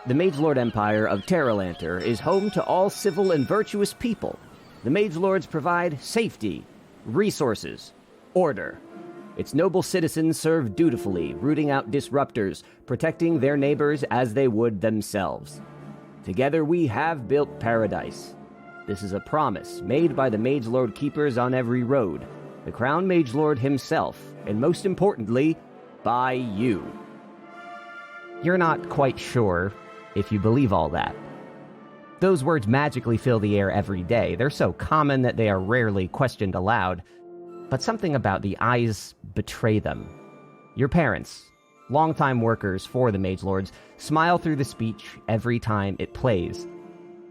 The Magelord Empire of Terralanter is home to all civil and virtuous people. The Magelords provide safety, resources, order. Its noble citizens serve dutifully, rooting out disruptors, protecting their neighbors as they would themselves. Together we have built paradise. This is a promise made by the Magelord keepers on every road, the Crown Magelord himself, and most importantly, by you. You're not quite sure if you believe all that. Those words magically fill the air every day. They're so common that they are rarely questioned aloud, but something about the eyes betray them. Your parents, longtime workers for the Magelords, smile through the speech every time it plays,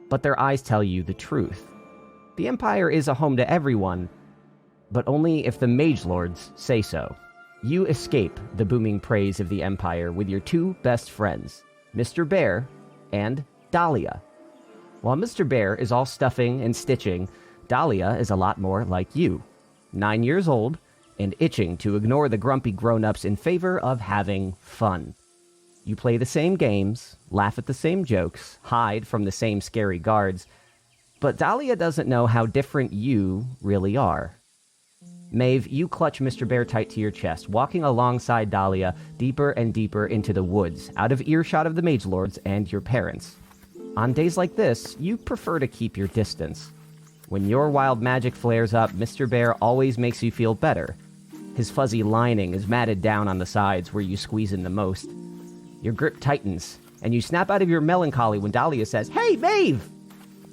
but their eyes tell you the truth. The Empire is a home to everyone, but only if the Magelords say so. You escape the booming praise of the Empire with your two best friends, Mr. Bear and Dahlia. While Mr. Bear is all stuffing and stitching, Dahlia is a lot more like you, 9 years old and itching to ignore the grumpy grown-ups in favor of having fun. You play the same games, laugh at the same jokes, hide from the same scary guards, but Dahlia doesn't know how different you really are. Maeve, you clutch Mr. Bear tight to your chest, walking alongside Dahlia deeper and deeper into the woods, out of earshot of the Magelords and your parents. On days like this, you prefer to keep your distance. When your wild magic flares up, Mr. Bear always makes you feel better. His fuzzy lining is matted down on the sides where you squeeze in the most. Your grip tightens, and you snap out of your melancholy when Dahlia says, "Hey, Maeve!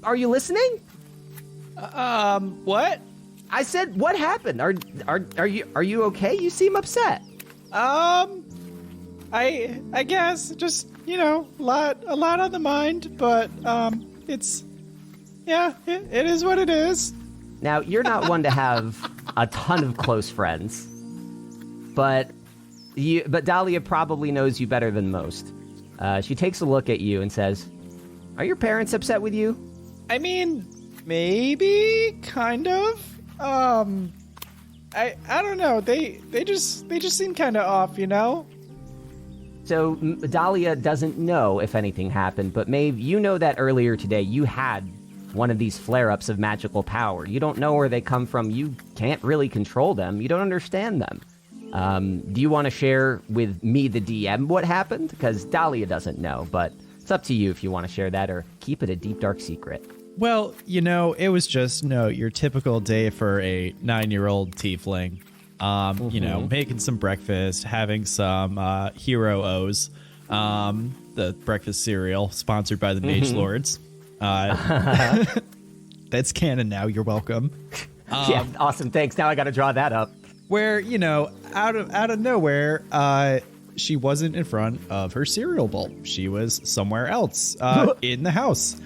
Are you listening?" What? I said, what happened? Are you okay? You seem upset. I guess just, a lot on the mind, but it is what it is. Now, you're not one to have a ton of close friends, but Dahlia probably knows you better than most. She takes a look at you and says, "Are your parents upset with you?" I mean, maybe, kind of. I don't know. They just seem kind of off, So Dahlia doesn't know if anything happened, but Maeve, you know that earlier today you had one of these flare-ups of magical power. You don't know where they come from. You can't really control them. You don't understand them. Do you want to share with me, the DM, what happened? Because Dahlia doesn't know, but it's up to you if you want to share that or keep it a deep, dark secret. Well, it was just, your typical day for a 9-year-old tiefling. Making some breakfast, having some Hero O's, the breakfast cereal sponsored by the Mage Lords. That's canon now. You're welcome. Yeah, awesome. Thanks. Now I got to draw that up. Where, out of nowhere, she wasn't in front of her cereal bowl. She was somewhere else in the house.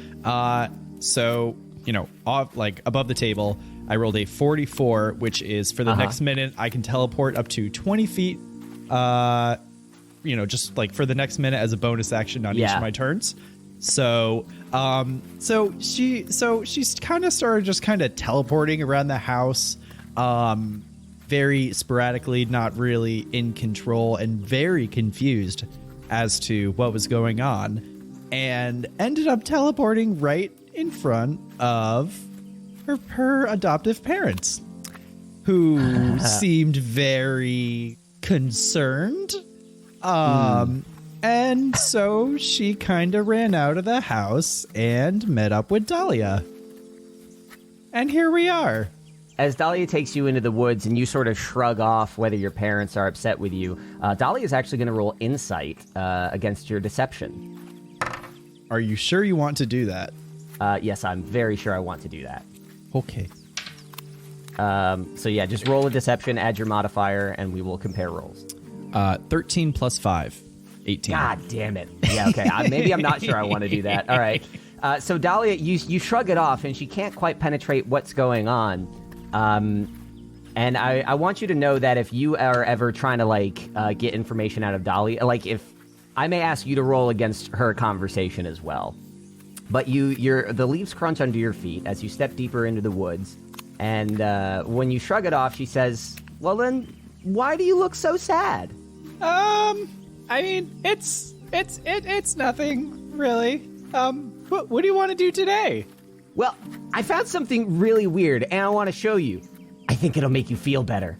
So, off, above the table, I rolled a 44, which is for the next minute, I can teleport up to 20 feet, just for the next minute as a bonus action on each of my turns. So, she's kind of started just kind of teleporting around the house, very sporadically, not really in control, and very confused as to what was going on, and ended up teleporting right in front of her adoptive parents, who seemed very concerned. And so she kind of ran out of the house and met up with Dahlia. And here we are. As Dahlia takes you into the woods and you sort of shrug off whether your parents are upset with you, Dahlia is actually going to roll insight against your deception. Are you sure you want to do that? Yes, I'm very sure I want to do that. Okay. So yeah, just roll a deception, add your modifier, and we will compare rolls. 13 plus 5. 18. God damn it. Yeah, okay. Maybe I'm not sure I want to do that. All right. So Dahlia, you shrug it off, and she can't quite penetrate what's going on. And I want you to know that if you are ever trying to, get information out of Dahlia, if I may ask you to roll against her conversation as well. But the leaves crunch under your feet as you step deeper into the woods. And when you shrug it off, she says, "Well then, why do you look so sad?" I mean, it's nothing. really. What do you want to do today? Well, I found something really weird, and I want to show you. I think it'll make you feel better.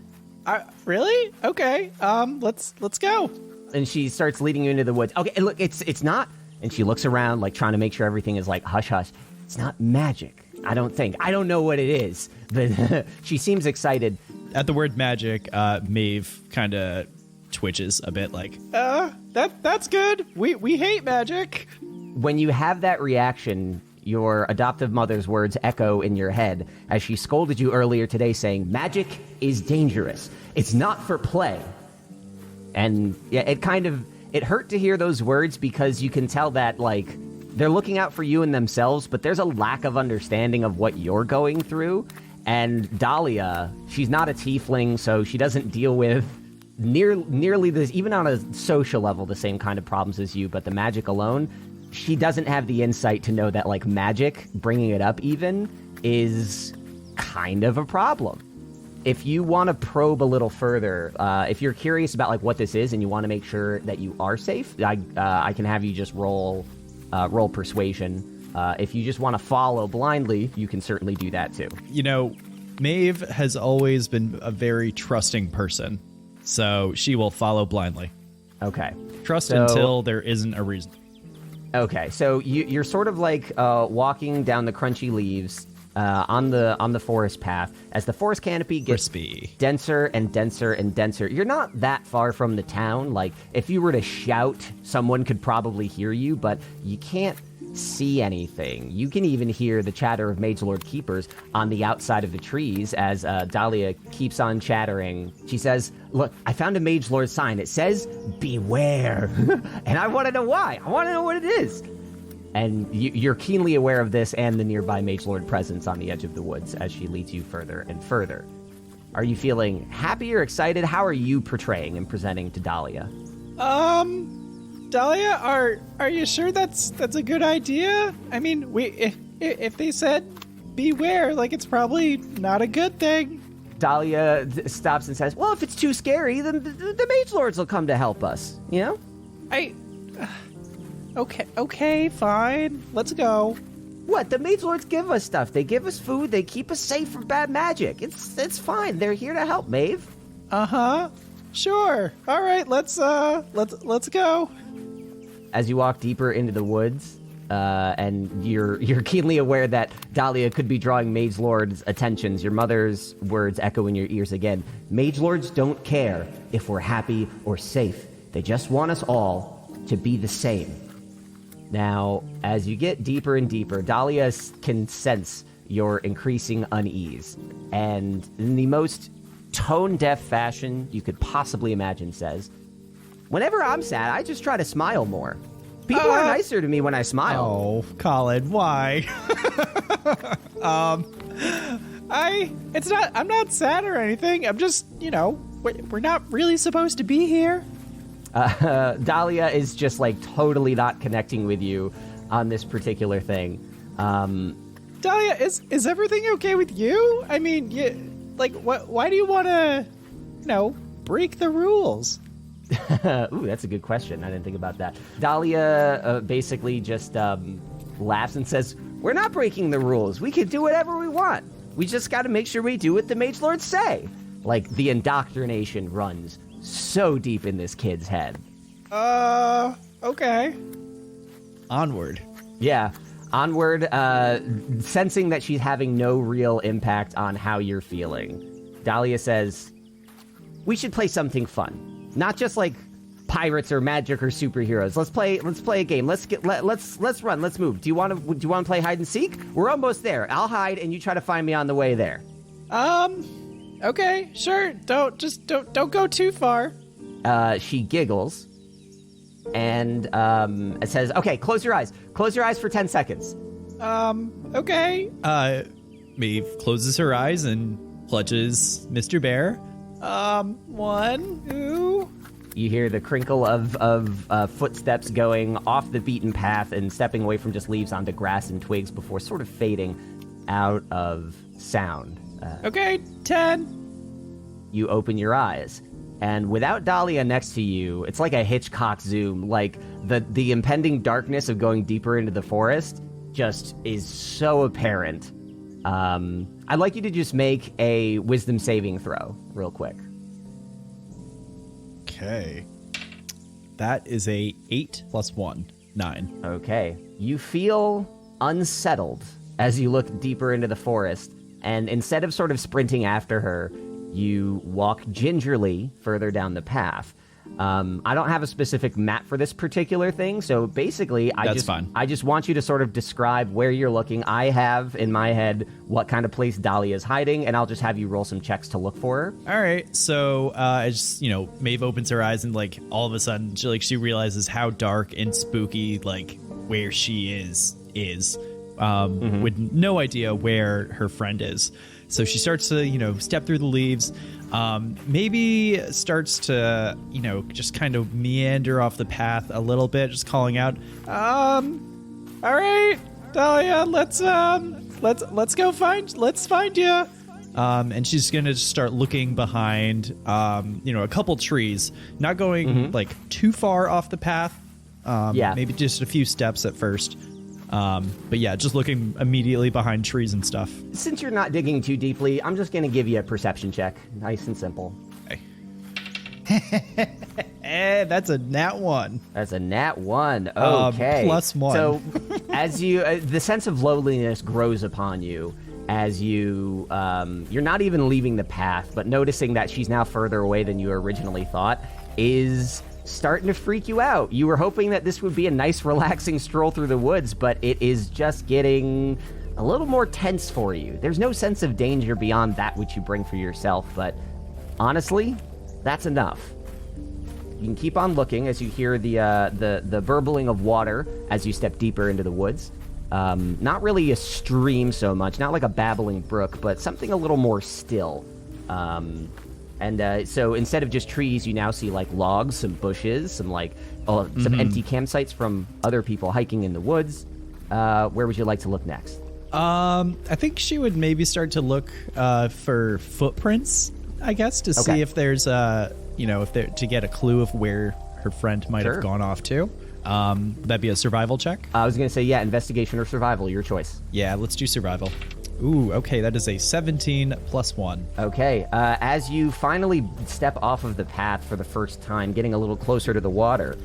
Really? Okay. Let's go. And she starts leading you into the woods. Okay, and look, it's not. And she looks around, like trying to make sure everything is like hush hush. It's not magic. I don't think. I don't know what it is, but she seems excited. At the word magic, Maeve kind of twitches a bit, like, That's good. We hate magic. When you have that reaction, your adoptive mother's words echo in your head as she scolded you earlier today, saying, "Magic is dangerous. It's not for play." And yeah, it hurt to hear those words because you can tell that, like, they're looking out for you and themselves, but there's a lack of understanding of what you're going through. And Dahlia, she's not a tiefling, so she doesn't deal with nearly this, even on a social level, the same kind of problems as you, but the magic alone, she doesn't have the insight to know that, like, magic, bringing it up even, is kind of a problem. If you want to probe a little further, if you're curious about, like, what this is and you want to make sure that you are safe, I can have you just roll persuasion. If you just want to follow blindly, you can certainly do that too. you know, Maeve has always been a very trusting person, so she will follow blindly. Okay. Trust So- until there isn't a reason. Okay, so you're sort of like walking down the crunchy leaves on the forest path as the forest canopy gets Crispy. denser and denser and denser. You're not that far from the town. Like, if you were to shout, someone could probably hear you, but you can't see anything. You can even hear the chatter of Mage Lord Keepers on the outside of the trees as Dahlia keeps on chattering. She says, "Look, I found a Mage Lord sign. It says, 'Beware.'" And I want to know why. I want to know what it is. And you're keenly aware of this and the nearby Mage Lord presence on the edge of the woods as she leads you further and further. Are you feeling happy or excited? How are you portraying and presenting to Dahlia? Dahlia, are you sure that's a good idea? I mean, if they said beware, like, it's probably not a good thing. Dahlia stops and says, "Well, if it's too scary, then the Mage Lords will come to help us, you know?" Okay, fine. Let's go. What? The Mage Lords give us stuff. They give us food. They keep us safe from bad magic. It's fine. They're here to help, Maeve. Uh-huh. Sure. All right, let's go. As you walk deeper into the woods, and you're keenly aware that Dahlia could be drawing Mage Lords' attentions, your mother's words echo in your ears again. Mage Lords don't care if we're happy or safe. They just want us all to be the same. Now, as you get deeper and deeper, Dahlia can sense your increasing unease. And in the most tone-deaf fashion you could possibly imagine says, "Whenever I'm sad, I just try to smile more. People are nicer to me when I smile." Oh, Colin, why? I'm not sad or anything. I'm just, we're not really supposed to be here. Dahlia is just, like, totally not connecting with you on this particular thing. Dahlia, is everything okay with you? I mean, why do you want to, break the rules? Ooh, that's a good question. I didn't think about that. Dahlia basically just laughs and says, "We're not breaking the rules. We can do whatever we want. We just got to make sure we do what the Mage Lords say." Like, the indoctrination runs so deep in this kid's head. Okay. Onward. Yeah, onward, sensing that she's having no real impact on how you're feeling. Dahlia says, "We should play something fun. Not just like pirates or magic or superheroes. Let's play a game. Let's run. Let's move. Do you want to play hide and seek? We're almost there. I'll hide and you try to find me on the way there." Okay, sure. Don't go too far. She giggles and it says, "Okay, close your eyes. Close your eyes for 10 seconds." Okay. Maeve closes her eyes and clutches Mr. Bear. 1, 2. You hear the crinkle of footsteps going off the beaten path and stepping away from just leaves onto grass and twigs before sort of fading out of sound. Okay, 10. You open your eyes, And without Dahlia next to you, it's like a Hitchcock zoom. Like the impending darkness of going deeper into the forest just is so apparent. I'd like you to just make a wisdom saving throw real quick. Okay. That is a 8 + 1, 9. Okay. You feel unsettled as you look deeper into the forest, and instead of sort of sprinting after her, you walk gingerly further down the path. I don't have a specific map for this particular thing, so basically I just want you to sort of describe where you're looking. I have in my head what kind of place Dahlia is hiding, and I'll just have you roll some checks to look for her. All right, so Maeve opens her eyes, and like all of a sudden she realizes how dark and spooky like where she is with no idea where her friend is. So she starts to, step through the leaves, maybe starts to, just kind of meander off the path a little bit, just calling out, all right, Dahlia, let's find you. And she's going to start looking behind, a couple trees, not going like too far off the path. Maybe just a few steps at first. But yeah, just looking immediately behind trees and stuff. Since you're not digging too deeply, I'm just going to give you a perception check. Nice and simple. Okay. That's a nat 1. That's a nat 1. Okay. +1. So as you, the sense of loneliness grows upon you as you, you're not even leaving the path, but noticing that she's now further away than you originally thought is starting to freak you out. You were hoping that this would be a nice, relaxing stroll through the woods, but it is just getting a little more tense for you. There's no sense of danger beyond that which you bring for yourself, but honestly, that's enough. You can keep on looking as you hear the burbling of water as you step deeper into the woods. Not really a stream so much, not like a babbling brook, but something a little more still. So instead of just trees, you now see like logs, some bushes, some empty campsites from other people hiking in the woods. Where would you like to look next? I think she would maybe start to look for footprints, I guess, to see if there's to get a clue of where her friend might have gone off to. That'd be a survival check. I was going to say, investigation or survival, your choice. Yeah, let's do survival. Ooh, okay, that is a 17 + 1. Okay, as you finally step off of the path for the first time, getting a little closer to the water,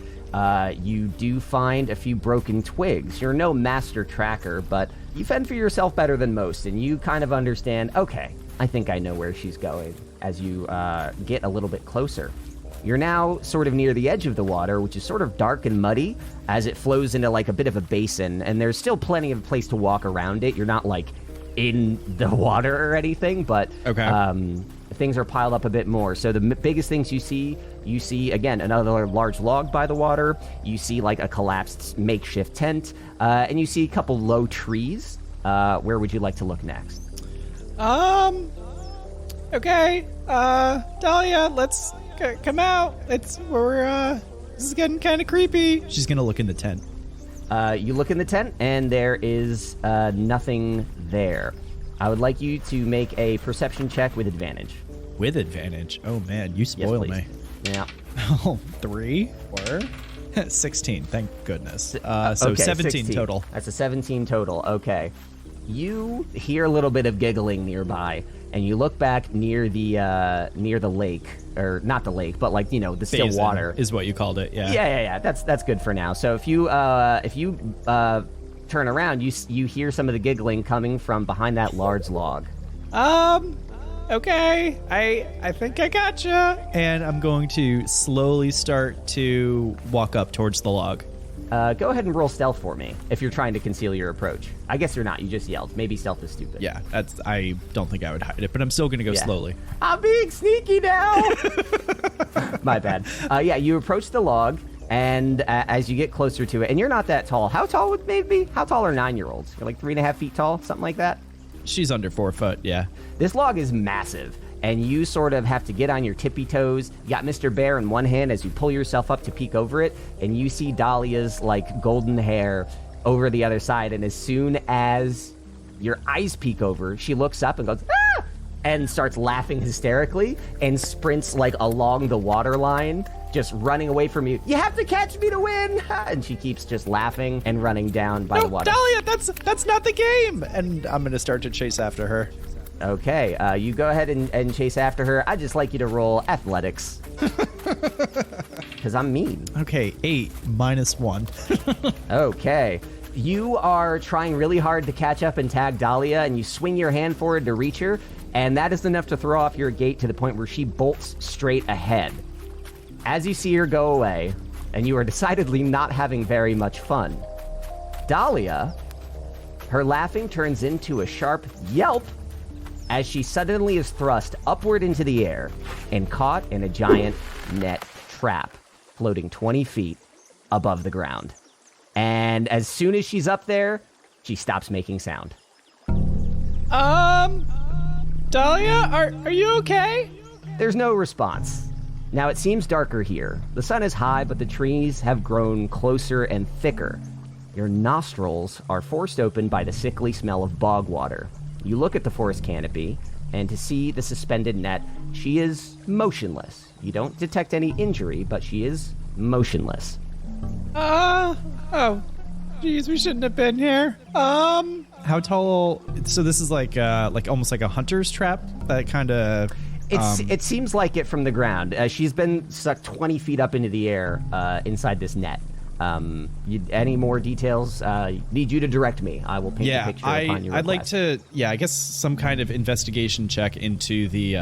you do find a few broken twigs. You're no master tracker, but you fend for yourself better than most, and you kind of understand, okay, I think I know where she's going, as you get a little bit closer. You're now sort of near the edge of the water, which is sort of dark and muddy, as it flows into like a bit of a basin, and there's still plenty of place to walk around it. You're not like in the water or anything, but things are piled up a bit more. So the biggest things you see again another large log by the water. You see like a collapsed makeshift tent, and you see a couple low trees. Where would you like to look next? Okay, Dahlia, let's come out. This is getting kind of creepy. She's gonna look in the tent. You look in the tent, and there is nothing there. I would like you to make a perception check with advantage. With advantage? Oh, man, you spoil me. Yeah. Oh, 3 or 16, thank goodness. So 17 16. total. That's a 17 total, okay. You hear a little bit of giggling nearby, and you look back near the lake, or not the lake, but like, the still Basin water is what you called it. Yeah. Yeah. That's good for now. So if you turn around, you hear some of the giggling coming from behind that large log. Okay, I think I gotcha. And I'm going to slowly start to walk up towards the log. Go ahead and roll stealth for me if you're trying to conceal your approach. I guess you're not. You just yelled. Maybe stealth is stupid. Yeah, I don't think I would hide it, but I'm still going to go slowly. I'm being sneaky now. My bad. You approach the log, and as you get closer to it, and you're not that tall. How tall would Maeve be? How tall are 9-year-olds? You're like 3.5 feet tall, something like that? She's under 4 foot, yeah. This log is massive, and you sort of have to get on your tippy toes. You got Mr. Bear in one hand as you pull yourself up to peek over it, and you see Dahlia's like golden hair over the other side, and as soon as your eyes peek over, she looks up and goes, ah! and starts laughing hysterically and sprints like along the water line, just running away from you. You have to catch me to win! And she keeps just laughing and running down by the water. Dahlia, that's not the game! And I'm going to start to chase after her. Okay, you go ahead and chase after her. I'd just like you to roll athletics. Because I'm mean. Okay, 8 minus 1. Okay. You are trying really hard to catch up and tag Dahlia, and you swing your hand forward to reach her, and that is enough to throw off your gait to the point where she bolts straight ahead. As you see her go away, and you are decidedly not having very much fun, Dahlia, her laughing turns into a sharp yelp as she suddenly is thrust upward into the air and caught in a giant net trap floating 20 feet above the ground. And as soon as she's up there, she stops making sound. Dahlia, are you okay? There's no response. Now it seems darker here. The sun is high, but the trees have grown closer and thicker. Your nostrils are forced open by the sickly smell of bog water. You look at the forest canopy, and to see the suspended net, she is motionless. You don't detect any injury, but she is motionless. Oh, geez, we shouldn't have been here. How tall? So this is like almost like a hunter's trap. That kind of. It seems like it from the ground. She's been sucked 20 feet up into the air inside this net. Any more details? Need you to direct me. I will paint a picture upon your request. I'd like to, I guess some kind of investigation check into the,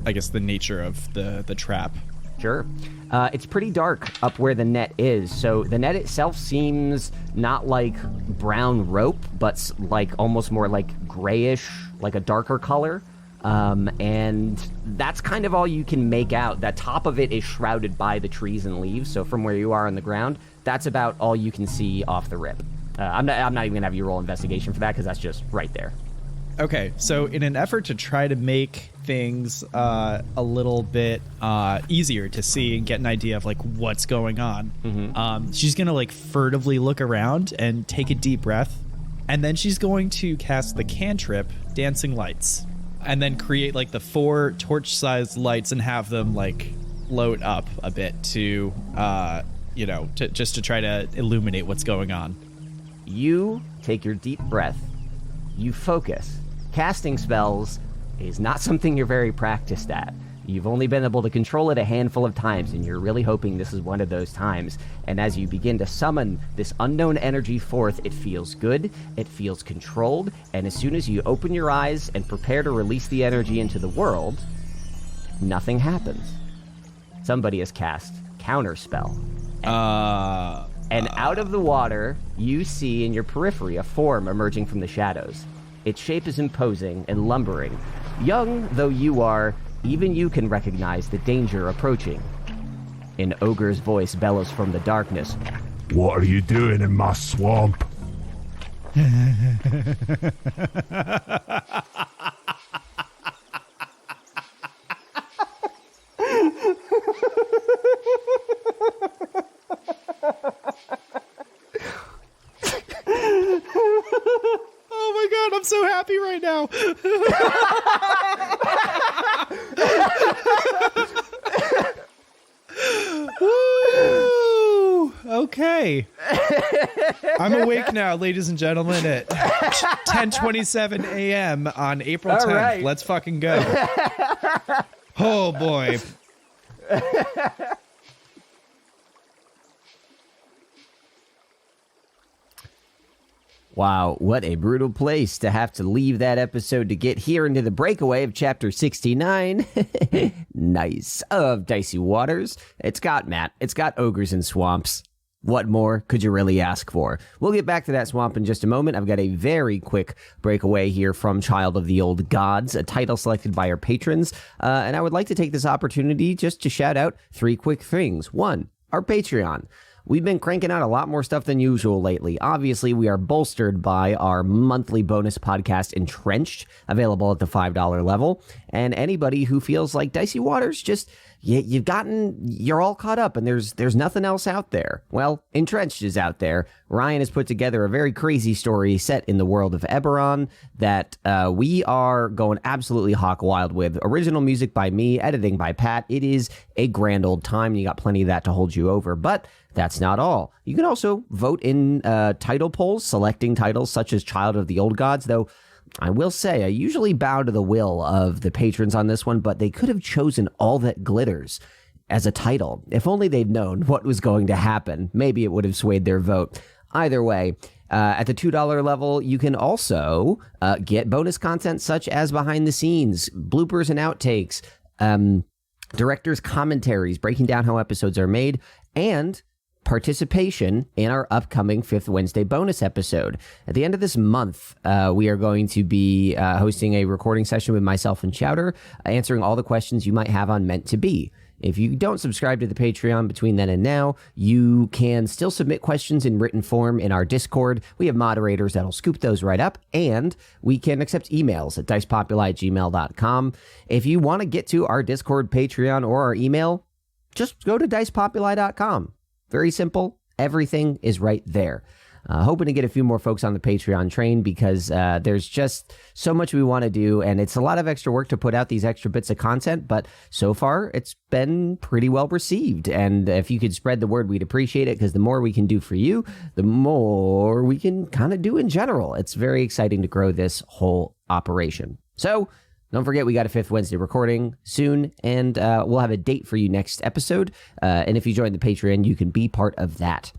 the nature of the trap. Sure. It's pretty dark up where the net is, so the net itself seems not like brown rope, but like almost more like grayish, like a darker color. And that's kind of all you can make out. That top of it is shrouded by the trees and leaves, so from where you are on the ground, that's about all you can see off the rip. I'm not even going to have you roll investigation for that, because that's just right there. Okay, so in an effort to try to make things a little bit easier to see and get an idea of like what's going on, she's going to like furtively look around and take a deep breath, and then she's going to cast the cantrip Dancing Lights, and then create like the 4 torch-sized lights and have them like float up a bit to, just to try to illuminate what's going on. You take your deep breath. You focus. Casting spells is not something you're very practiced at. You've only been able to control it a handful of times, and you're really hoping this is one of those times. And as you begin to summon this unknown energy forth, it feels good, it feels controlled, and as soon as you open your eyes and prepare to release the energy into the world, nothing happens. Somebody has cast Counterspell. And out of the water, you see in your periphery a form emerging from the shadows. Its shape is imposing and lumbering. Young though you are, even you can recognize the danger approaching. An ogre's voice bellows from the darkness. What are you doing in my swamp? Oh my god, I'm so happy right now. Woo! Okay. I'm awake now, ladies and gentlemen, at 10:27 a.m. on April 10th. Right. Let's fucking go. Oh boy. Wow, what a brutal place to have to leave that episode to get here into the breakaway of Chapter 69. Nice. Of Dicey Waters. It's got Matt. It's got ogres and swamps. What more could you really ask for? We'll get back to that swamp in just a moment. I've got a very quick breakaway here from Child of the Old Gods, a title selected by our patrons. And I would like to take this opportunity just to shout out 3 quick things. 1, our Patreon. We've been cranking out a lot more stuff than usual lately. Obviously, we are bolstered by our monthly bonus podcast, Entrenched, available at the $5 level. and anybody who feels like Dicey Waters just you're all caught up and there's nothing else out there. Well, Entrenched is out there. Ryan has put together a very crazy story set in the world of Eberron that we are going absolutely hawk wild with. Original music by me, editing by Pat. It is a grand old time. You got plenty of that to hold you over, but that's not all. You can also vote in title polls, selecting titles such as Child of the Old Gods, though I will say, I usually bow to the will of the patrons on this one, but they could have chosen All That Glitters as a title. If only they'd known what was going to happen, maybe it would have swayed their vote. Either way, at the $2 level, you can also get bonus content such as behind the scenes, bloopers and outtakes, director's commentaries, breaking down how episodes are made, and participation in our upcoming 5th Wednesday bonus episode. At the end of this month, we are going to be hosting a recording session with myself and Chowder, answering all the questions you might have on Meant to Be. If you don't subscribe to the Patreon between then and now, you can still submit questions in written form in our Discord. We have moderators that'll scoop those right up, and we can accept emails at dicepopuli@gmail.com. If you want to get to our Discord, Patreon, or our email, just go to dicepopuli.com. Very simple. Everything is right there. Hoping to get a few more folks on the Patreon train because there's just so much we want to do, and it's a lot of extra work to put out these extra bits of content, but so far it's been pretty well received, and if you could spread the word, we'd appreciate it, because the more we can do for you, the more we can kind of do in general. It's very exciting to grow this whole operation. So don't forget, we got a 5th Wednesday recording soon, and we'll have a date for you next episode. And if you join the Patreon, you can be part of that.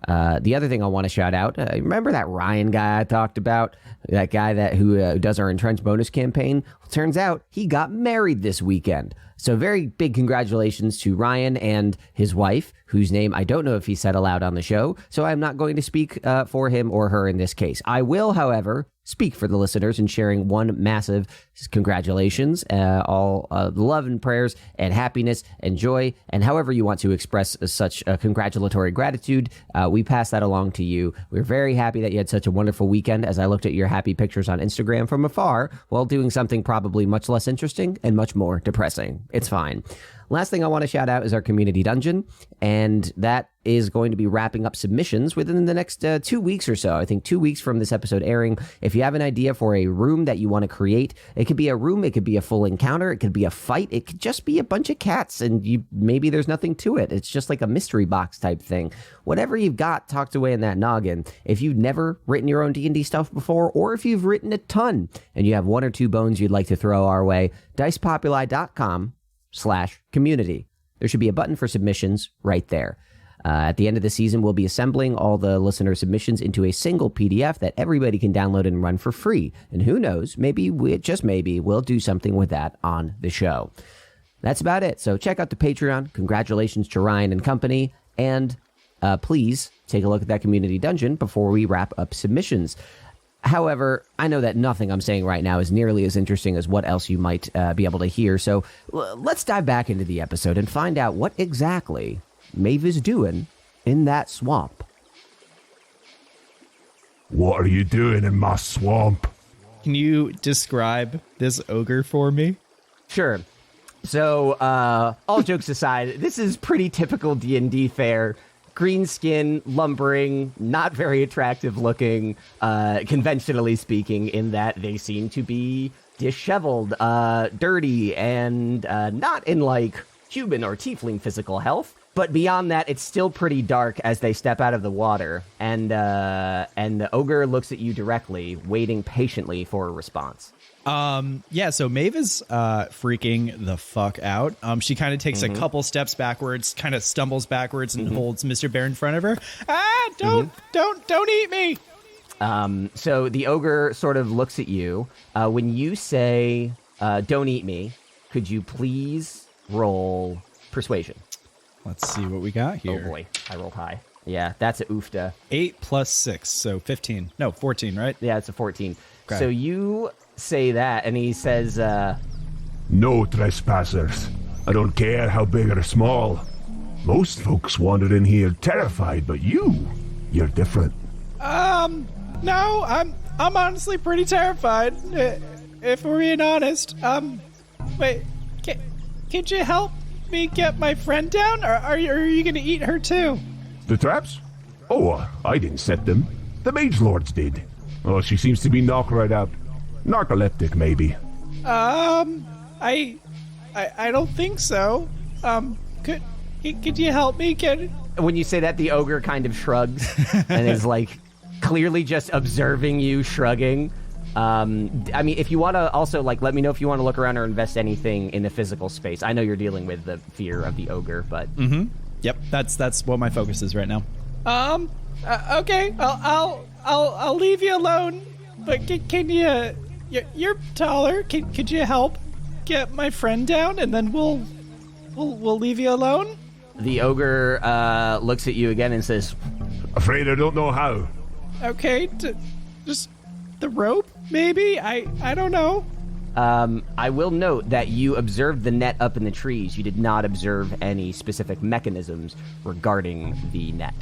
The other thing I want to shout out, remember that Ryan guy I talked about? That guy who does our Entrenched bonus campaign? Well, turns out he got married this weekend. So very big congratulations to Ryan and his wife, whose name I don't know if he said aloud on the show, so I'm not going to speak for him or her in this case. I will, however, speak for the listeners in sharing one massive congratulations, all love and prayers and happiness and joy, and however you want to express such a congratulatory gratitude, we pass that along to you. We're very happy that you had such a wonderful weekend as I looked at your happy pictures on Instagram from afar while doing something probably much less interesting and much more depressing. It's fine. Last thing I want to shout out is our community dungeon, and that is going to be wrapping up submissions within the next 2 weeks or so. I think 2 weeks from this episode airing. If you have an idea for a room that you want to create, it could be a room, it could be a full encounter, it could be a fight, it could just be a bunch of cats, and maybe there's nothing to it. It's just like a mystery box type thing. Whatever you've got tucked away in that noggin. If you've never written your own D&D stuff before, or if you've written a ton and you have 1 or 2 bones you'd like to throw our way, dicepopuli.com/community. There should be a button for submissions right there. At the end of the season, we'll be assembling all the listener submissions into a single PDF that everybody can download and run for free. And who knows, maybe, just maybe, we'll do something with that on the show. That's about it. So check out the Patreon. Congratulations to Ryan and company. And please take a look at that community dungeon before we wrap up submissions. However, I know that nothing I'm saying right now is nearly as interesting as what else you might be able to hear. So let's dive back into the episode and find out what exactly Maeve is doing in that swamp. What are you doing in my swamp? Can you describe this ogre for me? Sure. So, all jokes aside, this is pretty typical D&D fare. Green skin, lumbering, not very attractive looking, conventionally speaking, in that they seem to be disheveled, dirty, and not in like human or tiefling physical health. But beyond that, it's still pretty dark as they step out of the water, and the ogre looks at you directly, waiting patiently for a response. Yeah, so Maeve is freaking the fuck out. She kind of takes a couple steps backwards, kind of stumbles backwards and holds Mr. Bear in front of her. Ah, don't eat me. So the ogre sort of looks at you. When you say, don't eat me, could you please roll persuasion? Let's see what we got here. Oh boy, I rolled high. Yeah, that's a oofta. 8 plus 6, so 15. No, 14, right? Yeah, it's a 14. Okay. So you say that, and he says, No trespassers. I don't care how big or small. Most folks wander in here terrified, but you're different. No, I'm honestly pretty terrified. If we're being honest, Wait, could you help me get my friend down? Or are you gonna eat her too? The traps? Oh, I didn't set them. The mage lords did. Oh, she seems to be knocked right out. Narcoleptic, maybe. I don't think so. Could you help me get... When you say that, the ogre kind of shrugs and is like clearly just observing you shrugging. I mean, if you want to also like let me know if you want to look around or invest anything in the physical space. I know you're dealing with the fear of the ogre, but Yep, that's what my focus is right now. Okay, I'll leave you alone. But can you... You're taller. Could you help get my friend down, and then we'll leave you alone? the ogre looks at you again and says, Afraid I don't know how. Okay, just the rope, maybe? I don't know. I will note that you observed the net up in the trees. You did not observe any specific mechanisms regarding the net.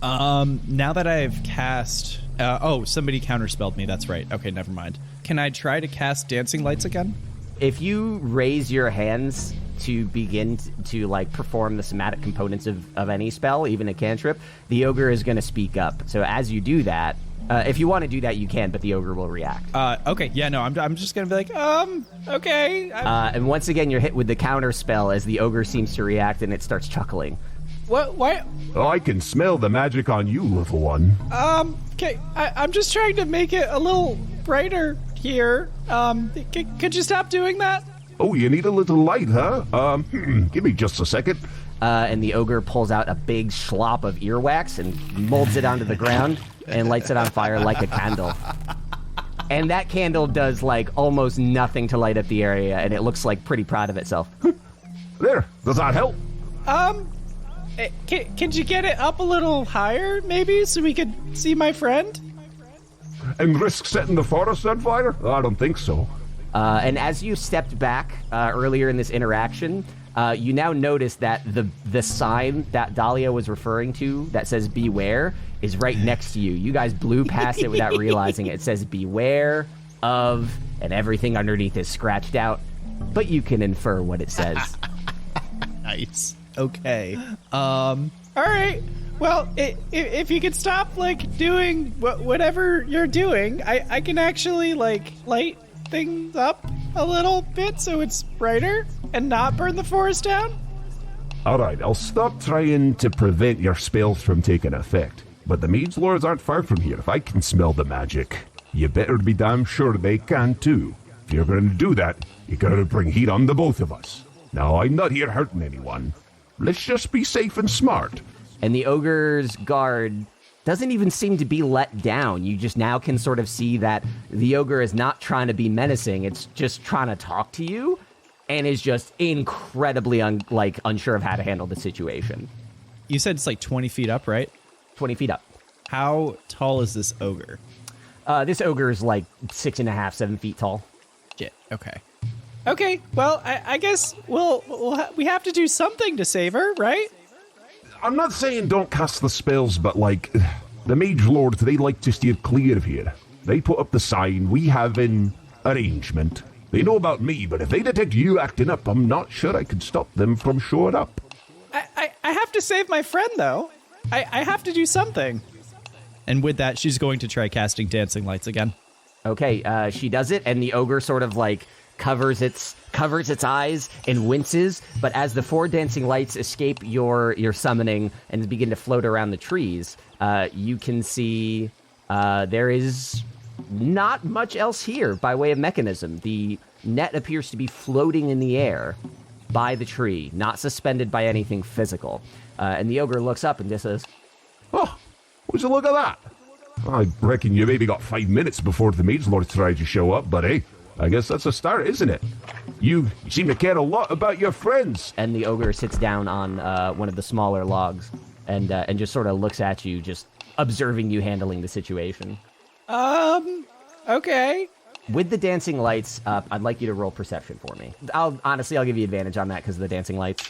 Now that I've cast... somebody counterspelled me. That's right. Okay, never mind. Can I try to cast Dancing Lights again? If you raise your hands to begin to like perform the somatic components of any spell, even a cantrip, the ogre is going to speak up. So as you do that, if you want to do that, you can, but the ogre will react. Okay, yeah, no, I'm just going to be like, Okay. And once again, you're hit with the counter spell as the ogre seems to react and it starts chuckling. What? Why? Oh, I can smell the magic on you, little one. Okay, I'm just trying to make it a little brighter here. Could you stop doing that? Oh, you need a little light, huh? Give me just a second. And the ogre pulls out a big schlop of earwax and molds it onto the ground and lights it on fire like a candle. And that candle does like almost nothing to light up the area, and it looks like pretty proud of itself. There, does that help? Could you get it up a little higher, maybe, so we could see my friend? And risk setting the forest on fire? I don't think so. And as you stepped back earlier in this interaction, you now notice that the sign that Dahlia was referring to that says beware is right next to you. You guys blew past it without realizing it. It says beware of, and everything underneath is scratched out, but you can infer what it says. nice. Okay. All right. Well, if you could stop, like, doing whatever you're doing, I can actually, like, light things up a little bit so it's brighter and not burn the forest down. All right, I'll stop trying to prevent your spells from taking effect. But the mage lords aren't far from here. If I can smell the magic, you better be damn sure they can too. If you're going to do that, you gotta bring heat on the both of us. Now, I'm not here hurting anyone. Let's just be safe and smart. And the ogre's guard doesn't even seem to be let down. You just now can sort of see that the ogre is not trying to be menacing. It's just trying to talk to you and is just incredibly unsure of how to handle the situation. You said it's like 20 feet up, right? 20 feet up. How tall is this ogre? This ogre is like 6.5, 7 feet tall. Shit, okay. Okay, well, I guess we have to do something to save her, right? I'm not saying don't cast the spells, but like, the mage lords, they like to steer clear of here. They put up the sign, we have an arrangement. They know about me, but if they detect you acting up, I'm not sure I can stop them from showing up. I have to save my friend, though. I have to do something. And with that, she's going to try casting Dancing Lights again. Okay, she does it, and the ogre sort of like covers its eyes and winces, but as the 4 dancing lights escape your summoning and begin to float around the trees, you can see there is not much else here by way of mechanism. The net appears to be floating in the air by the tree, not suspended by anything physical. And the ogre looks up and just says, Oh, would you look at that? I reckon you maybe got 5 minutes before the mage lords try to show up, but hey, I guess that's a start, isn't it? You seem to care a lot about your friends. and the ogre sits down on one of the smaller logs and just sort of looks at you, just observing you handling the situation. Okay. With the dancing lights up, I'd like you to roll perception for me. I'll give you advantage on that because of the dancing lights.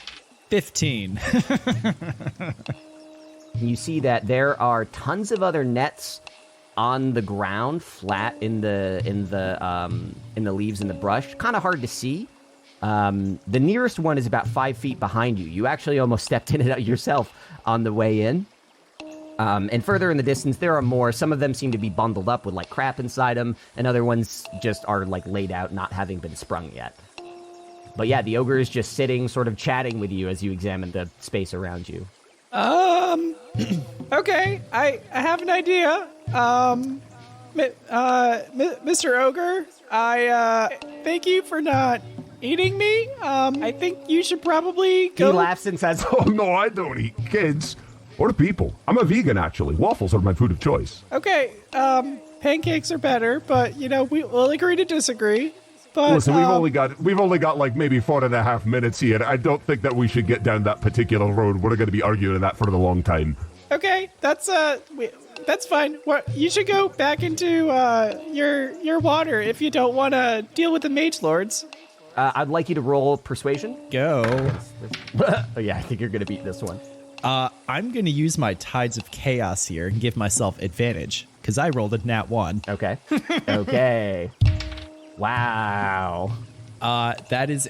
15. You see that there are tons of other nets on the ground, flat in the leaves and the brush. Kind of hard to see, The nearest one is about 5 feet behind you. You actually almost stepped in it yourself on the way in. And further in the distance, there are more. Some of them seem to be bundled up with, like, crap inside them, and other ones just are, like, laid out, not having been sprung yet. But yeah, the ogre is just sitting, sort of chatting with you as you examine the space around you. Okay, I have an idea. Mr. Ogre, I thank you for not eating me. I think you should probably go. He laughs and says, Oh, no, I don't eat kids. Or people. I'm a vegan, actually. Waffles are my food of choice. Okay, pancakes are better, but, we'll agree to disagree. But, Listen, we've only got like maybe 4.5 minutes here. I don't think that we should get down that particular road. We're going to be arguing that for a long time. Okay, that's fine. You should go back into your water if you don't want to deal with the mage lords. I'd like you to roll persuasion. Go. Oh yeah, I think you're going to beat this one. I'm going to use my Tides of Chaos here and give myself advantage, because I rolled a nat 1. Okay. Okay. Wow. That is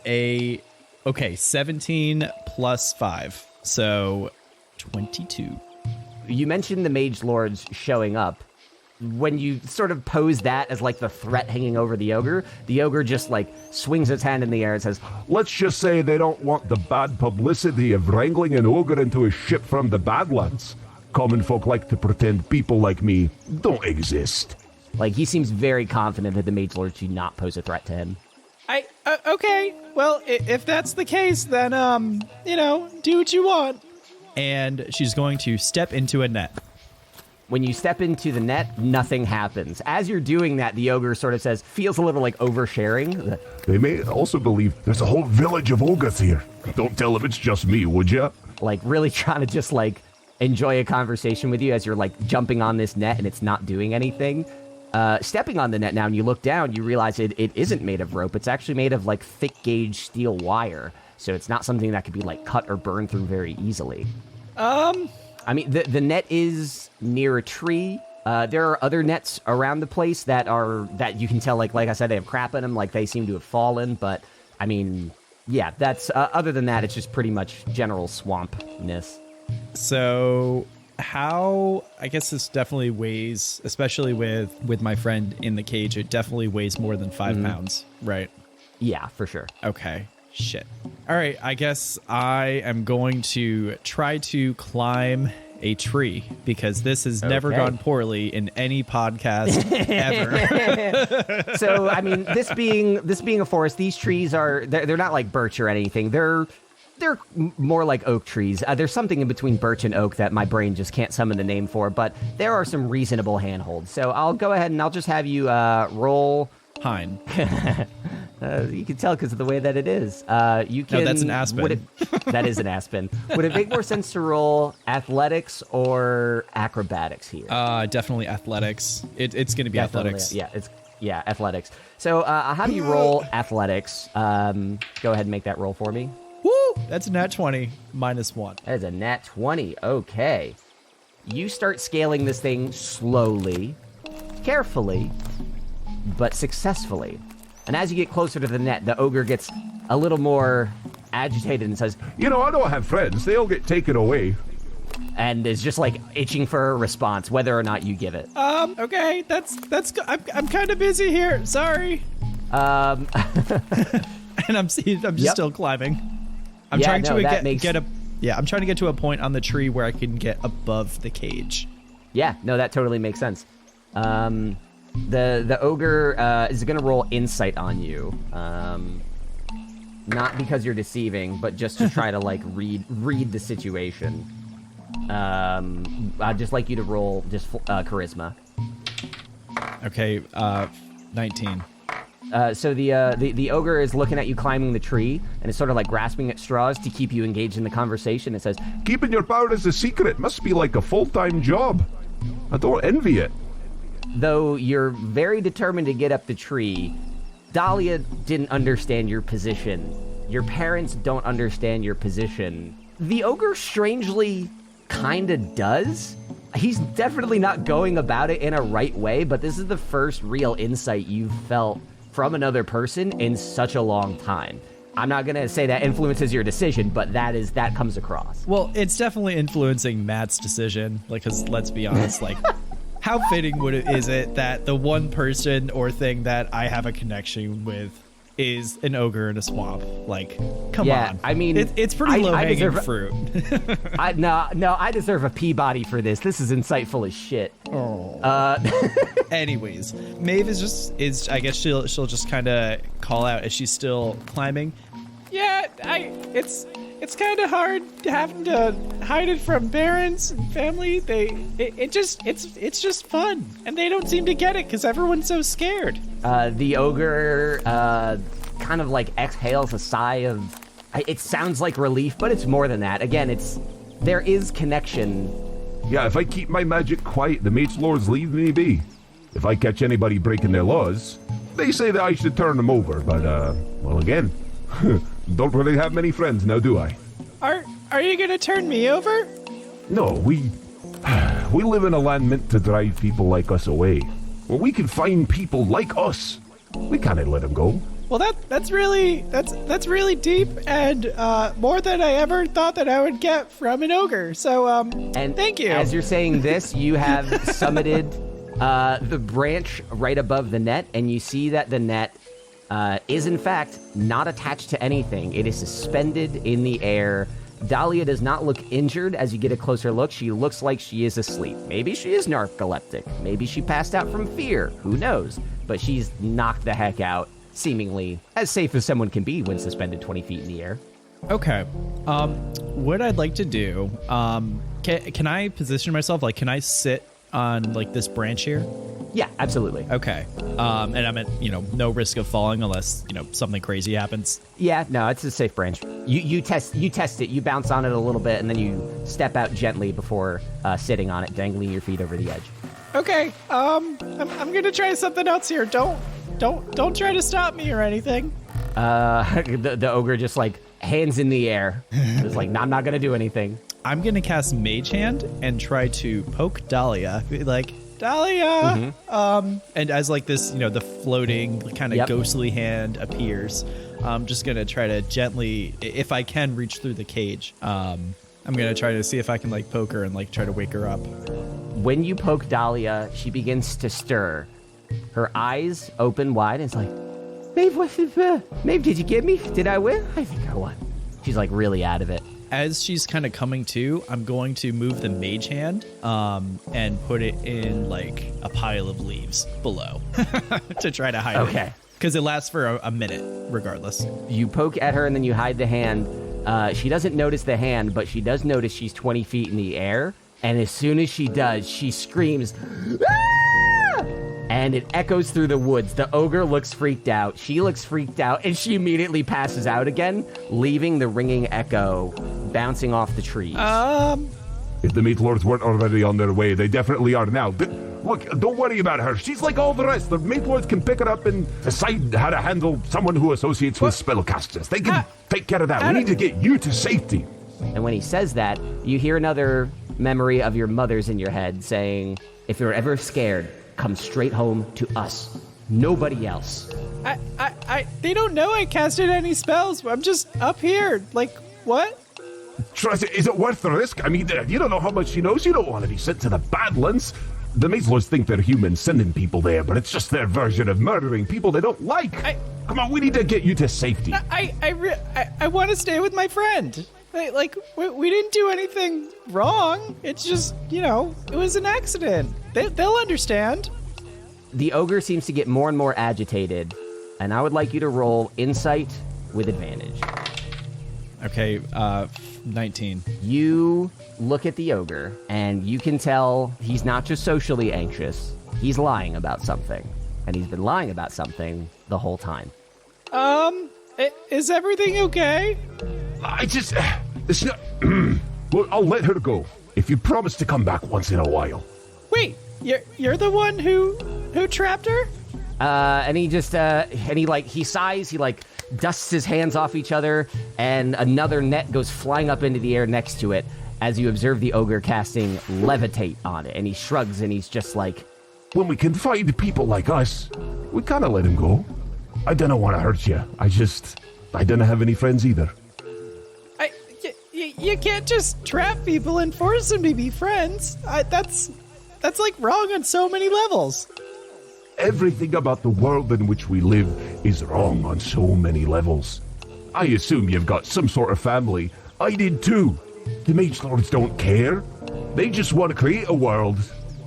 17 plus 5, so 22. You mentioned the mage lords showing up. When you sort of pose that as like the threat hanging over the ogre just like swings its hand in the air and says, Let's just say they don't want the bad publicity of wrangling an ogre into a ship from the Badlands. Common folk like to pretend people like me don't exist. like he seems very confident that the mage lords do not pose a threat to him. Okay. Well, if that's the case, then, do what you want. And she's going to step into a net. When you step into the net, nothing happens. As you're doing that, the ogre sort of feels a little like oversharing. They may also believe there's a whole village of ogres here. Don't tell them it's just me, would ya? Like really trying to just like enjoy a conversation with you as you're like jumping on this net and it's not doing anything. Stepping on the net now and you look down, you realize it isn't made of rope. It's actually made of like thick gauge steel wire. So it's not something that could be like cut or burned through very easily. I mean, the net is near a tree. There are other nets around the place that you can tell, like I said, they have crap in them, like they seem to have fallen. But, I mean, yeah, that's, other than that, it's just pretty much general swampness. So I guess this definitely weighs, especially with my friend in the cage, it definitely weighs more than 5 pounds, right? Yeah, for sure. Okay. Shit. All right, I guess I am going to try to climb a tree because this has never gone poorly in any podcast ever. So, I mean, this being a forest, these trees they're not like birch or anything. They're more like oak trees. There's something in between birch and oak that my brain just can't summon the name for, but there are some reasonable handholds. So I'll go ahead and I'll just have you roll. Hein. You can tell because of the way that it is. You can. No, that's an aspen. That is an aspen. Would it make more sense to roll athletics or acrobatics here? Definitely athletics. It's going to be athletics. Yeah, athletics. So I'll have you roll athletics. Go ahead and make that roll for me. Woo! That's a nat 20 minus 1. That is a nat 20. Okay. You start scaling this thing slowly, carefully, but successfully. And as you get closer to the net, the ogre gets a little more agitated and says, I don't have friends. They'll get taken away. And is just like itching for a response, whether or not you give it. Okay, I'm kind of busy here. Sorry. And I'm just still climbing. I'm trying to get to a point on the tree where I can get above the cage. Yeah, no, that totally makes sense. The ogre is going to roll insight on you. Not because you're deceiving, but just to try to like read the situation. I'd just like you to roll just charisma. Okay, 19. So the ogre is looking at you climbing the tree and is sort of like grasping at straws to keep you engaged in the conversation. It says, Keeping your powers a secret must be like a full-time job. I don't envy it. Though you're very determined to get up the tree, Dahlia didn't understand your position. Your parents don't understand your position. The ogre strangely kinda does. He's definitely not going about it in a right way, but this is the first real insight you've felt from another person in such a long time. I'm not going to say that influences your decision, but that comes across. Well, it's definitely influencing Matt's decision. Like, because let's be honest, like, how fitting is it that the one person or thing that I have a connection with is an ogre in a swamp? Like, come on. I mean, it's pretty low-hanging fruit. I deserve a Peabody for this. This is insightful as shit. Anyways, Maeve is I guess she'll just kind of call out as she's still climbing. Yeah, it's kind of hard having to hide it from parents and family. It's just fun, and they don't seem to get it because everyone's so scared. The ogre kind of like exhales a sigh of. It sounds like relief, but it's more than that. Again, there is connection. Yeah, if I keep my magic quiet, the mage lords leave me be. If I catch anybody breaking their laws, they say that I should turn them over, but, well, again, don't really have many friends now, do I? Are you gonna turn me over? No, we live in a land meant to drive people like us away. When we can find people like us, we can't let them go. Well, that's really deep and more than I ever thought that I would get from an ogre. So And thank you. As you're saying this, you have summited the branch right above the net, and you see that the net is in fact not attached to anything. It is suspended in the air. Dahlia does not look injured as you get a closer look. She looks like she is asleep. Maybe she is narcoleptic. Maybe she passed out from fear. Who knows? But she's knocked the heck out, seemingly as safe as someone can be when suspended 20 feet in the air. Okay. What I'd like to do, can I position myself? Like, can I sit on, like, this branch here? Yeah, absolutely. Okay. And I'm at, no risk of falling unless, something crazy happens. Yeah, no, it's a safe branch. You test it, you bounce on it a little bit, and then you step out gently before sitting on it, dangling your feet over the edge. Okay. I'm gonna try something else here. Don't try to stop me or anything. The ogre just like hands in the air. It's like, no, I'm not gonna do anything. I'm gonna cast Mage Hand and try to poke Dahlia, like, Dahlia. Mm-hmm. And as like this, the floating kind of ghostly hand appears, I'm just gonna try to gently, if I can, reach through the cage. I'm gonna try to see if I can like poke her and like try to wake her up. When you poke Dahlia, she begins to stir. Her eyes open wide and it's like, Maeve, did you get me? Did I win? I think I won. She's like really out of it. As she's kind of coming to, I'm going to move the Mage Hand and put it in like a pile of leaves below to try to hide it. Okay. Because it lasts for a minute regardless. You poke at her and then you hide the hand. She doesn't notice the hand, but she does notice she's 20 feet in the air. And as soon as she does, she screams, "Ah!" And it echoes through the woods. The ogre looks freaked out. She looks freaked out, and she immediately passes out again, leaving the ringing echo bouncing off the trees. If the Meat Lords weren't already on their way, they definitely are now. Look, don't worry about her. She's like all the rest. The Meat Lords can pick her up and decide how to handle someone who associates with spellcasters. They can take care of that. We need to get you to safety. And when he says that, you hear another memory of your mother's in your head saying, if you're ever scared, come straight home to us. Nobody else. They don't know I casted any spells. I'm just up here. Like, what? Trust it. Is it worth the risk? I mean, you don't know how much she knows. You don't want to be sent to the Badlands. The Maze Lords think they're humans sending people there, but it's just their version of murdering people they don't like. Come on, we need to get you to safety. I want to stay with my friend. Like, we didn't do anything wrong. It's just, it was an accident. They'll understand. The ogre seems to get more and more agitated, and I would like you to roll insight with advantage. Okay, 19. You look at the ogre, and you can tell he's not just socially anxious. He's lying about something, and he's been lying about something the whole time. Is everything okay? It's not... Look, I'll let her go, if you promise to come back once in a while. Wait, you're the one who trapped her? And he just, he sighs, he dusts his hands off each other, and another net goes flying up into the air next to it as you observe the ogre casting Levitate on it. And he shrugs and he's just like, when we can find people like us, we kind of let him go. I don't want to hurt you. I don't have any friends either. You can't just trap people and force them to be friends. That's like wrong on so many levels. Everything about the world in which we live is wrong on so many levels. I assume you've got some sort of family. I did too. The Mage Lords don't care. They just want to create a world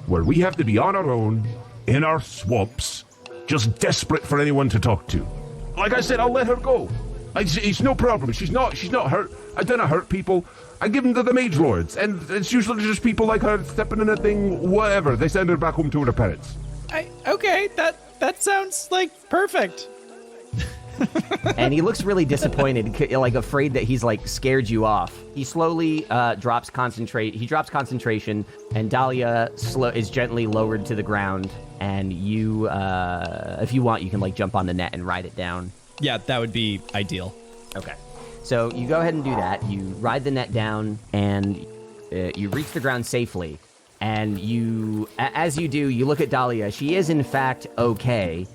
where we have to be on our own, in our swamps, just desperate for anyone to talk to. Like I said, I'll let her go. It's no problem. She's not hurt. I don't hurt people. I give them to the Mage Lords, and it's usually just people like her stepping in a thing, whatever. They send her back home to her parents. Okay, that sounds like perfect. And he looks really disappointed, like afraid that he's like scared you off. He slowly drops concentration, and Dahlia is gently lowered to the ground. And you, if you want, you can like jump on the net and ride it down. Yeah, that would be ideal. Okay. So you go ahead and do that. You ride the net down, and you reach the ground safely. And as you do, you look at Dahlia. She is, in fact, okay.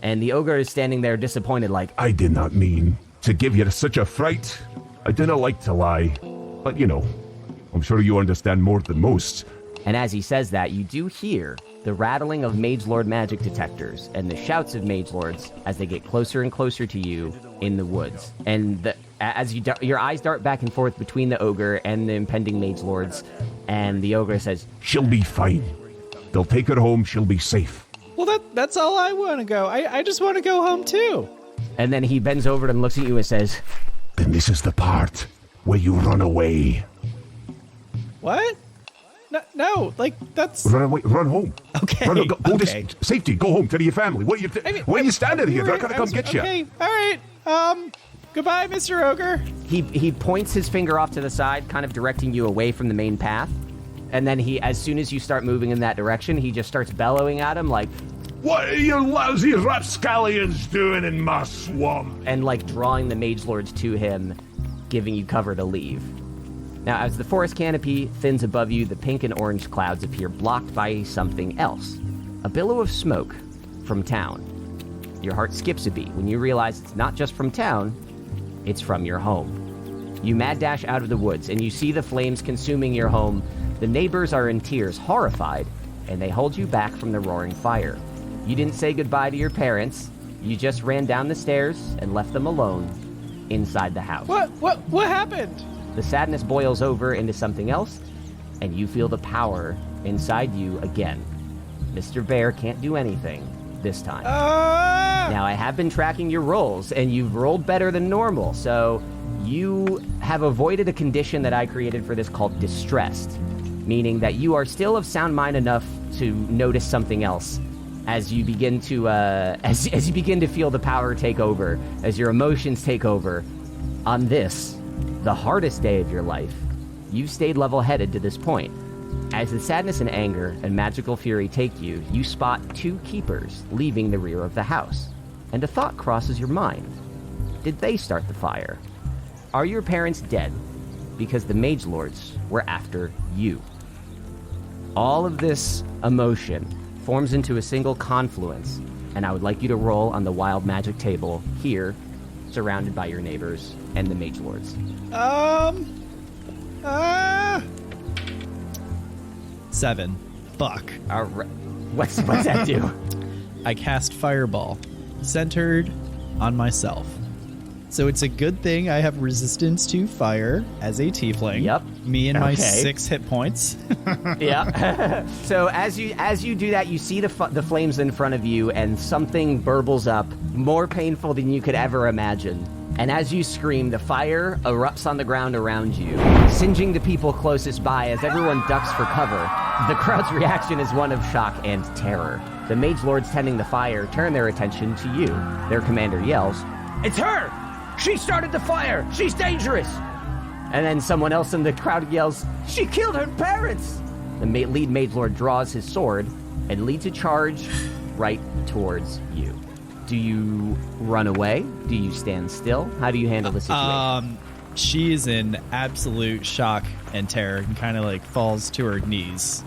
And the ogre is standing there disappointed, like, I did not mean to give you such a fright. I didn't like to lie. But, I'm sure you understand more than most. And as he says that, you do hear the rattling of Mage Lord magic detectors and the shouts of Mage Lords as they get closer and closer to you in the woods. And as your eyes dart back and forth between the ogre and the impending Mage Lords, and the ogre says, She'll be fine. They'll take her home. She'll be safe. Well, that's all I want to go. I just want to go home, too. And then he bends over and looks at you and says, Then this is the part where you run away. What? No, like, that's... Run away, run home. Okay, Go okay. Safety, go home to your family. Why are you standing here? They're going to come get you. Okay, all right. Goodbye, Mr. Ogre. He points his finger off to the side, kind of directing you away from the main path. And then as soon as you start moving in that direction, he just starts bellowing at him like, What are you lousy rapscallions doing in my swamp? And like drawing the Mage Lords to him, giving you cover to leave. Now, as the forest canopy thins above you, the pink and orange clouds appear blocked by something else. A billow of smoke from town. Your heart skips a beat when you realize it's not just from town, it's from your home. You mad dash out of the woods, and you see the flames consuming your home. The neighbors are in tears, horrified, and they hold you back from the roaring fire. You didn't say goodbye to your parents. You just ran down the stairs and left them alone inside the house. What happened? The sadness boils over into something else, and you feel the power inside you again. Mr. Bear can't do anything this time. Now, I have been tracking your rolls, and you've rolled better than normal, so you have avoided a condition that I created for this called distressed, meaning that you are still of sound mind enough to notice something else as you begin to as you begin to feel the power take over, as your emotions take over. On this, the hardest day of your life, you've stayed level-headed to this point. As the sadness and anger and magical fury take you, you spot two keepers leaving the rear of the house. And a thought crosses your mind. Did they start the fire? Are your parents dead because the Mage Lords were after you? All of this emotion forms into a single confluence, and I would like you to roll on the wild magic table here, surrounded by your neighbors and the Mage Lords. 7. Fuck. All right. What's that do? I cast Fireball, centered on myself. So it's a good thing I have resistance to fire as a tiefling. Yep. Me and my Okay. 6 hit points. Yeah. So as you do that, you see the flames in front of you, and something burbles up, more painful than you could ever imagine. And as you scream, the fire erupts on the ground around you, singeing the people closest by as everyone ducks for cover. The crowd's reaction is one of shock and terror. The Mage Lords tending the fire turn their attention to you. Their commander yells, "It's her! She started the fire! She's dangerous!" And then someone else in the crowd yells, "She killed her parents!" The lead Mage Lord draws his sword and leads a charge right towards you. Do you run away? Do you stand still? How do you handle the situation? She is in absolute shock and terror and kind of like falls to her knees.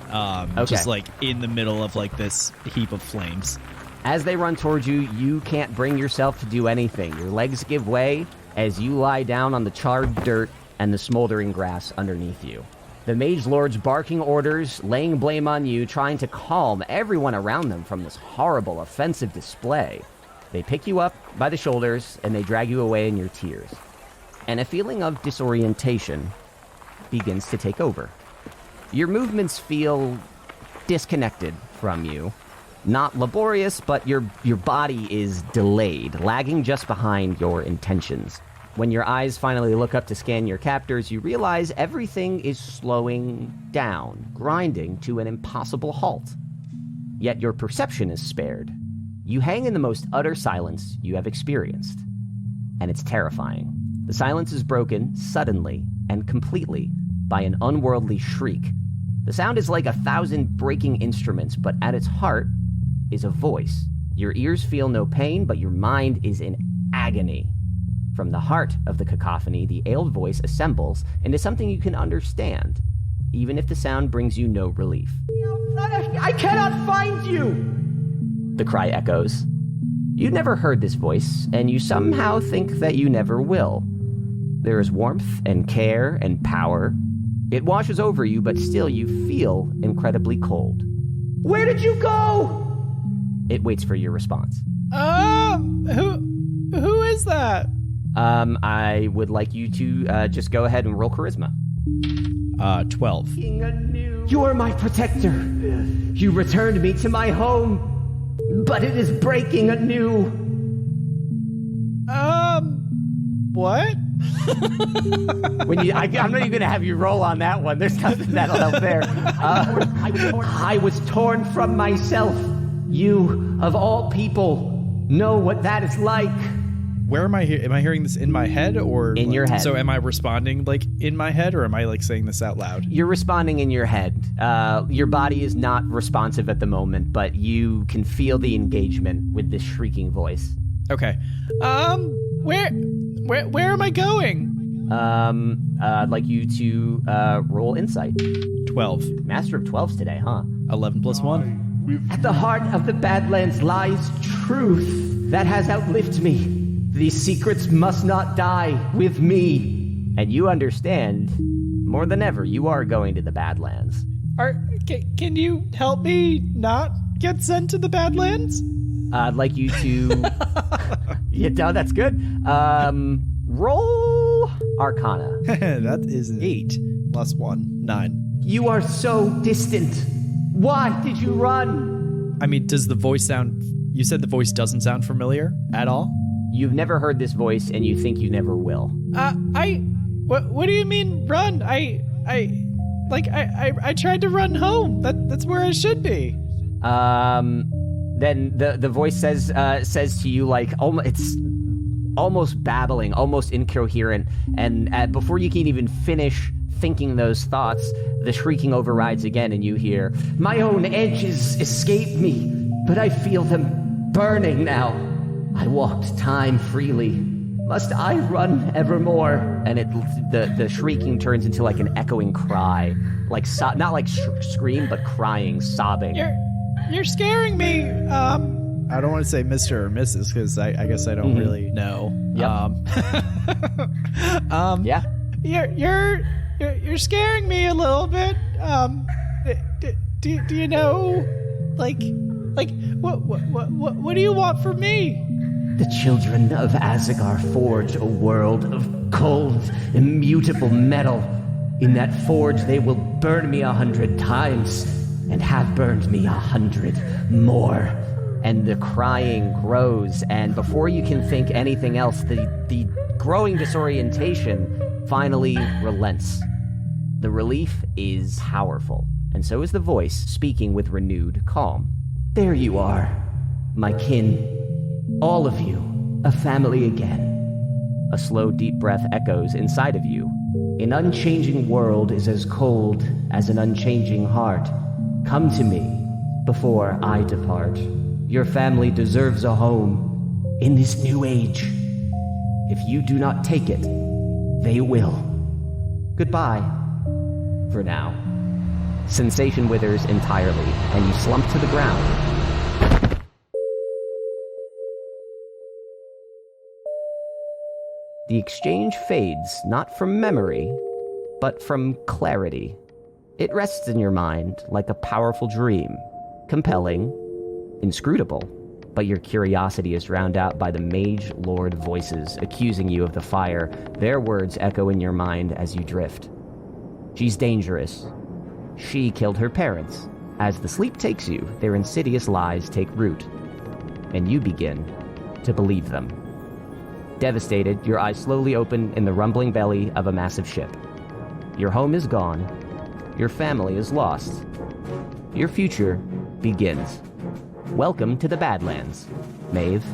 Just like in the middle of like this heap of flames. As they run towards you, you can't bring yourself to do anything. Your legs give way, as you lie down on the charred dirt and the smoldering grass underneath you. The Mage Lords barking orders, laying blame on you, trying to calm everyone around them from this horrible, offensive display. They pick you up by the shoulders and they drag you away in your tears. And a feeling of disorientation begins to take over. Your movements feel disconnected from you. Not laborious, but your body is delayed, lagging just behind your intentions. When your eyes finally look up to scan your captors, you realize everything is slowing down, grinding to an impossible halt. Yet your perception is spared. You hang in the most utter silence you have experienced. And it's terrifying. The silence is broken suddenly and completely by an unworldly shriek. The sound is like 1,000 breaking instruments, but at its heart is a voice. Your ears feel no pain, but your mind is in agony. From the heart of the cacophony, the ailed voice assembles into something you can understand, even if the sound brings you no relief. I cannot find you! The cry echoes. You've never heard this voice, and you somehow think that you never will. There is warmth and care and power. It washes over you, but still you feel incredibly cold. Where did you go? It waits for your response. Who is that? I would like you to just go ahead and roll charisma. 12. You are my protector. You returned me to my home, but it is breaking anew. What? I'm not even going to have you roll on that one. There's nothing that'll help there. I was torn from myself. You, of all people, know what that is like. Where am I am I hearing this in my head or in your head? So am I responding like in my head or am I like saying this out loud? You're responding in your head. Your body is not responsive at the moment, but you can feel the engagement with this shrieking voice. Okay. Where am I going? I'd like you to roll insight. 12. Master of 12s today, huh? 11 plus 1. At the heart of the Badlands lies truth that has outlived me. These secrets must not die with me. And you understand, more than ever, you are going to the Badlands. Can you help me not get sent to the Badlands? I'd like you to... Yeah, no, that's good. Roll Arcana. That is an 8 plus 1. 9. You are so distant. Why did you run? I mean, does the voice sound... You said the voice doesn't sound familiar at all? You've never heard this voice, and you think you never will. What do you mean run? I tried to run home. That's where I should be. Then the voice says to you, like, it's almost babbling, almost incoherent, and before you can even finish thinking those thoughts, the shrieking overrides again, and you hear, My own edges escape me, but I feel them burning now. I walked time freely. Must I run evermore? and the shrieking turns into like an echoing cry, like not like scream, but crying, sobbing. You're scaring me. I don't want to say Mr. or Mrs. because I guess I don't really know. Yep. Yeah. You're scaring me a little bit. Do you know, like what do you want from me? The children of Azagar forge a world of cold, immutable metal. In that forge they will burn me 100 times, and have burned me 100 more. And the crying grows, and before you can think anything else, the growing disorientation finally relents. The relief is powerful, and so is the voice speaking with renewed calm. There you are, my kin. All of you, a family again. A slow, deep breath echoes inside of you. An unchanging world is as cold as an unchanging heart. Come to me before I depart. Your family deserves a home in this new age. If you do not take it, they will. Goodbye, for now. Sensation withers entirely, and you slump to the ground. The exchange fades not from memory, but from clarity. It rests in your mind like a powerful dream, compelling, inscrutable, but your curiosity is drowned out by the Mage Lord voices accusing you of the fire. Their words echo in your mind as you drift. She's dangerous. She killed her parents. As the sleep takes you, their insidious lies take root, and you begin to believe them. Devastated, your eyes slowly open in the rumbling belly of a massive ship. Your home is gone. Your family is lost. Your future begins. Welcome to the Badlands, Maeve.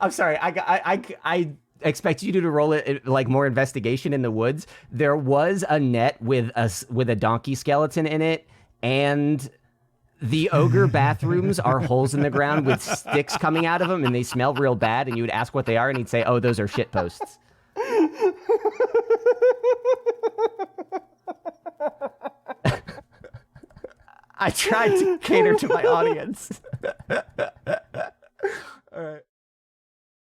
I'm sorry. I expect you to roll it like more investigation in the woods. There was a net with a donkey skeleton in it, and the ogre bathrooms are holes in the ground with sticks coming out of them, and they smell real bad. And you would ask what they are, and he'd say, "Oh, those are shit posts." I tried to cater to my audience. All right.